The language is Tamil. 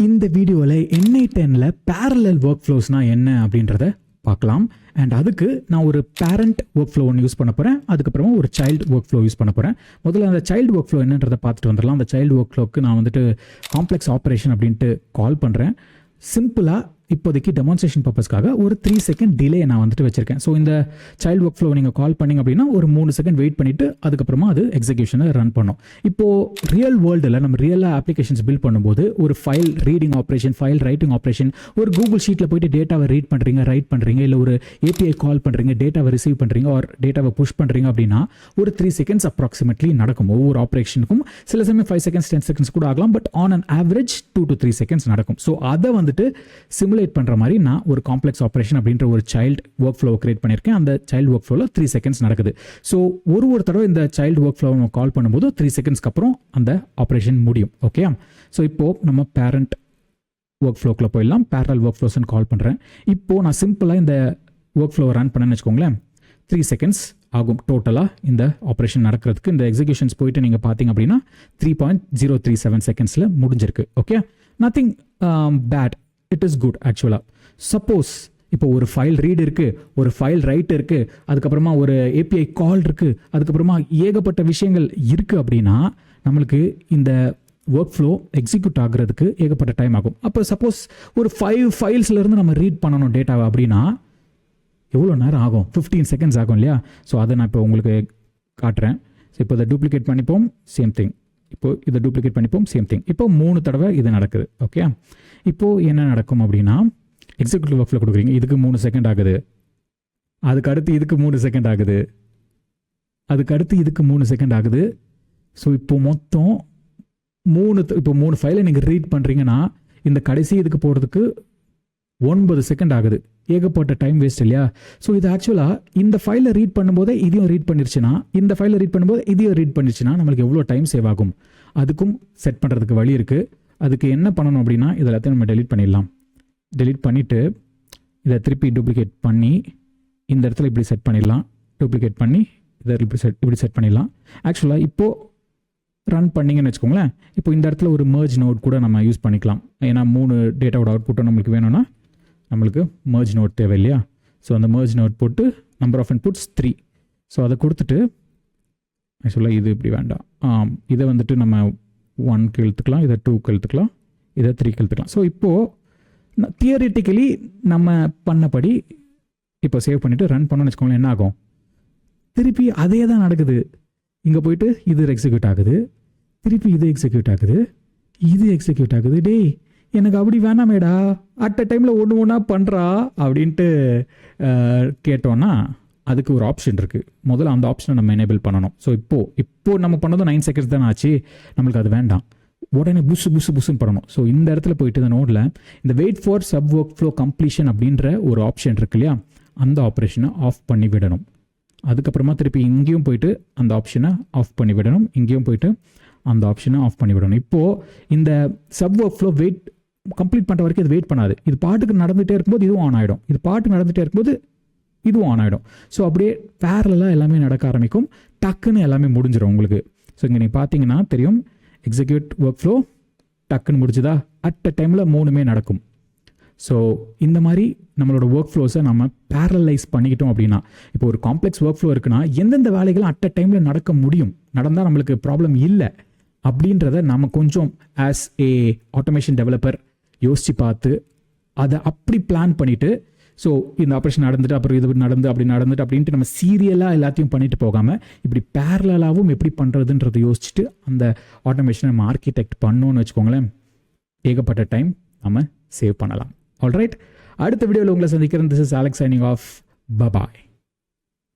இந்த வீடியோவில் NI10ல் parallel workflows என்ன அப்படின்றத பார்க்கலாம். அண்ட் அதுக்கு நான் ஒரு பேரண்ட் ஒர்க் ஃப்ளோ ஒன்று யூஸ் பண்ண போகிறேன். அதுக்கப்புறமா ஒரு சைல்டு ஒர்க் ஃப்ளோ யூஸ் பண்ண போகிறேன். முதல்ல அந்த சைல்டு ஒர்க் ஃப்ளோ என்னன்றதை பார்த்துட்டு வந்துடலாம். அந்த சைல்டு ஒர்க் ஃப்ளோக்கு நான் வந்துட்டு காம்ப்ளெக்ஸ் ஆப்ரேஷன் அப்படின்ட்டு கால் பண்ணுறேன். சிம்பிளாக இப்போதைக்கு டெமான்ஸ்ட்ரேஷன் பர்பஸ்க்காக ஒரு 3 செகண்ட் டிலே நான் வந்துட்டு வச்சிருக்கேன். ஸோ இந்த சைல்டு ஒர்க் ஃப்ளோ நீங்கள் கால் பண்ணிங்க அப்படின்னா ஒரு 3 செகண்ட் வெயிட் பண்ணிவிட்டு அதுக்கப்புறமா அது எக்ஸிக்யூஷனை ரன் பண்ணும். இப்போது ரியல் வேர்ல்டில் நம்ம ரியலாக அப்ளிகேஷன்ஸ் பில்ட் பண்ணும்போது ஒரு file reading operation, file writing operation, ஒரு கூகுள் ஷீட்டில் போய்ட்டு டேட்டாவை ரீட் பண்ணுறீங்க, ரைட் பண்ணுறீங்க, இல்லை ஒரு API கால் பண்ணுறீங்க, டேட்டாவை ரிசீவ் பண்ணுறீங்க, ஒரு டேட்டாவை புஷ் பண்ணுறீங்க அப்படின்னா ஒரு 3 செகண்ட்ஸ் அப்ராக்சிமேட்லி நடக்கும். ஒவ்வொரு ஆப்ரேஷனுக்கும் சில சமயம் 5 செகண்ட்ஸ் 10 செகண்ட்ஸ் கூட ஆகலாம். But on an average 2 to 3 seconds நடக்கும். ஸோ அதை வந்துட்டு சிமுலேட் பண்ணுற மாதிரி நான் ஒரு காம்ப்ளெக்ஸ் ஆப்ரேஷன் அப்படின்ற ஒரு சைல்டு ஒர்க் ஃப்ளோ கிரியேட் பண்ணியிருக்கேன். அந்த சைல்டு ஒர்க் ஃப்ளோவில் 3 செகண்ட்ஸ் நடக்குது. ஸோ ஒரு தடவை இந்த சைல்டு ஒர்க் ஃப்ளோ கால் பண்ணும்போது 3 செகண்ட்ஸ்க்கு அப்புறம் அந்த ஆப்ரேஷன் முடியும். ஓகே, ஸோ இப்போது நம்ம பேரண்ட் ஒர்க் ஃப்ளோக்குள்ள போயிடலாம். பேரல் ஒர்க் ஃப்ளோஸ்ன்னு கால் பண்ணுறேன். இப்போது நான் சிம்பிளாக இந்த ஒர்க் ஃப்ளோவை ரன் பண்ணேன்னு வச்சுக்கோங்களேன். 3 செகண்ட்ஸ் ஆகும் டோட்டலாக இந்த ஆப்ரேஷன் நடக்கிறதுக்கு. இந்த எக்ஸிக்யூஷன்ஸ் போயிட்டு நீங்கள் பார்த்தீங்க அப்படின்னா 3.037 செகண்ட்ஸில் முடிஞ்சிருக்கு. Okay, nothing bad, it is good ஆக்சுவலாக. சப்போஸ் இப்போ ஒரு ஃபைல் ரீட் இருக்குது, ஒரு ஃபைல் ரைட் இருக்குது, அதுக்கப்புறமா ஒரு API கால் இருக்குது, அதுக்கப்புறமா ஏகப்பட்ட விஷயங்கள் இருக்குது அப்படின்னா நம்மளுக்கு இந்த ஒர்க் ஃப்ளோ எக்ஸிக்யூட் ஆகுறதுக்கு ஏகப்பட்ட டைம் ஆகும். அப்போ சப்போஸ் ஒரு 5 ஃபைல்ஸ்லேருந்து நம்ம ரீட் பண்ணணும் டேட்டாவை அப்படின்னா எவ்வளோ நேரம் ஆகும்? 15 செகண்ட்ஸ் ஆகும் இல்லையா? ஸோ அதை நான் இப்போ உங்களுக்கு காட்டுறேன். ஸோ இப்போ இதை டூப்ளிகேட் பண்ணிப்போம், சேம் திங். இப்போது இதை டூப்ளிகேட் பண்ணிப்போம், சேம் திங். இப்போ 3 தடவை இது நடக்குது. ஓகே, இப்போது என்ன நடக்கும் அப்படின்னா எக்ஸிக்யூட்டிவ் ஒர்க் ஃப்ளோ கொடுக்குறீங்க, இதுக்கு 3 செகண்ட் ஆகுது, அதுக்கு அடுத்து இதுக்கு 3 செகண்ட் ஆகுது, அதுக்கு அடுத்து இதுக்கு 3 செகண்ட் ஆகுது. ஸோ இப்போ மொத்தம் 3 ஃபைலை நீங்கள் ரீட் பண்ணுறீங்கன்னா இந்த கடைசி இதுக்கு போகிறதுக்கு 9 செகண்ட் ஆகுது. ஏகப்பட்ட டைம் வேஸ்ட் இல்லையா? ஸோ இது ஆக்சுவலாக இந்த ஃபைலை ரீட் பண்ணும்போதே இதையும் ரீட் பண்ணிருச்சுன்னா, இந்த ஃபைலை ரீட் பண்ணும்போது இதையும் ரீட் பண்ணிருச்சுன்னா நம்மளுக்கு எவ்வளோ டைம் சேவ் ஆகும்? அதுக்கும் செட் பண்ணுறதுக்கு வழி இருக்குது. அதுக்கு என்ன பண்ணணும் அப்படின்னா இதெல்லாத்தையும் நம்ம டெலீட் பண்ணிடலாம். டெலீட் பண்ணிவிட்டு இதை திருப்பி டூப்ளிகேட் பண்ணி இந்த இடத்துல இப்படி செட் பண்ணிடலாம். டூப்ளிகேட் பண்ணி இதை இப்படி செட் பண்ணிடலாம். ஆக்சுவலாக இப்போது ரன் பண்ணிங்கன்னு வச்சுக்கோங்களேன். இப்போ இந்த இடத்துல ஒரு merge நோட் கூட நம்ம யூஸ் பண்ணிக்கலாம். ஏன்னா 3 டேட்டாவோட அவுட்புட்டும் நம்மளுக்கு வேணும்னா நம்மளுக்கு merge நோட் தேவை இல்லையா? ஸோ அந்த merge நோட் போட்டு நம்பர் ஆஃப் இன்புட்ஸ் 3. ஸோ அதை கொடுத்துட்டு ஆக்சுவலாக இது இப்படி வேண்டாம், இதை வந்துட்டு நம்ம 1க்கு இழுத்துக்கலாம், இதை 2க்கு இழுத்துக்கலாம், இதை 3க்கு இழுத்துக்கலாம். ஸோ இப்போது தியரிட்டிக்கலி நம்ம பண்ணபடி இப்போ சேவ் பண்ணிவிட்டு ரன் பண்ணோன்னு வச்சுக்கோங்களேன், என்ன ஆகும்? திருப்பி அதே தான் நடக்குது. இங்கே போயிட்டு இது எக்ஸிக்யூட் ஆகுது, திருப்பி இது எக்ஸிக்யூட் ஆகுது, இது எக்ஸிக்யூட் ஆகுது. டேய் எனக்கு அப்படி வேணாமேடா, அட் அ டைமில் ஒன்றா பண்ணுறா அப்படின்ட்டு கேட்டோன்னா அதுக்கு ஒரு ஆப்ஷன் இருக்குது. முதல்ல அந்த ஆப்ஷனை நம்ம எனேபிள் பண்ணணும். ஸோ இப்போது நம்ம பண்ணதும் 9 செகண்ட்ஸ் தானே ஆச்சு, நம்மளுக்கு அது வேண்டாம். உடனே புஷுன்னு பண்ணணும். ஸோ இந்த இடத்துல போயிட்டு இந்த நோடில் இந்த wait for sub workflow completion அப்படின்ற ஒரு ஆப்ஷன் இருக்கு இல்லையா? அந்த ஆப்ரேஷனை ஆஃப் பண்ணி விடணும். அதுக்கப்புறமா திருப்பி இங்கேயும் போயிட்டு அந்த ஆப்ஷனை ஆஃப் பண்ணி விடணும், இங்கேயும் போயிட்டு அந்த ஆப்ஷனை ஆஃப் பண்ணி விடணும். இப்போது இந்த sub workflow wait complete பண்ணுற வரைக்கும் இது வெயிட் பண்ணாது. இது பாட்டுக்கு நடந்துகிட்டே இருக்கும்போது இதுவும் ஆன் ஆகிடும், இது பாட்டுக்கு நடந்துகிட்டே இருக்கும்போது இதுவும் ஆன் ஆகிடும். ஸோ அப்படியே பேரலாக எல்லாமே நடக்க ஆரம்பிக்கும். டக்குன்னு எல்லாமே முடிஞ்சிடும் உங்களுக்கு. ஸோ இங்கே நீங்கள் பார்த்தீங்கன்னா தெரியும், எக்ஸிக்யூட் ஒர்க் ஃப்ளோ டக்குன்னு முடிச்சுதா? அட் அ டைமில் 3மே நடக்கும். ஸோ இந்த மாதிரி நம்மளோட ஒர்க் ஃப்ளோஸை நம்ம பேரலைஸ் பண்ணிக்கிட்டோம் அப்படின்னா, இப்போ ஒரு காம்ப்ளெக்ஸ் ஒர்க் ஃப்ளோ இருக்குன்னா எந்தெந்த வேலைகளும் அட் அ டைமில் நடக்க முடியும், நடந்தால் நம்மளுக்கு ப்ராப்ளம் இல்லை அப்படின்றத நம்ம கொஞ்சம் ஆஸ் ஏ ஆட்டோமேஷன் டெவலப்பர் யோசித்து பார்த்து அதை அப்படி பிளான் பண்ணிவிட்டு, ஸோ இந்த ஆப்ரேஷன் நடந்துட்டு அப்புறம் இது நடந்து அப்படின்ட்டு நம்ம சீரியலாக எல்லாத்தையும் பண்ணிட்டு போகாமல் இப்படி பேரலாகவும் எப்படி பண்ணுறதுன்றதை யோசிச்சுட்டு அந்த ஆட்டோமேஷனை நம்ம ஆர்கிடெக்ட் பண்ணோன்னு வச்சுக்கோங்களேன், ஏகப்பட்ட டைம் நம்ம சேவ் பண்ணலாம். ஆல்ரைட், அடுத்த வீடியோவில் உங்களை சந்திக்கிறேன். This is Alex signing off. Bye bye.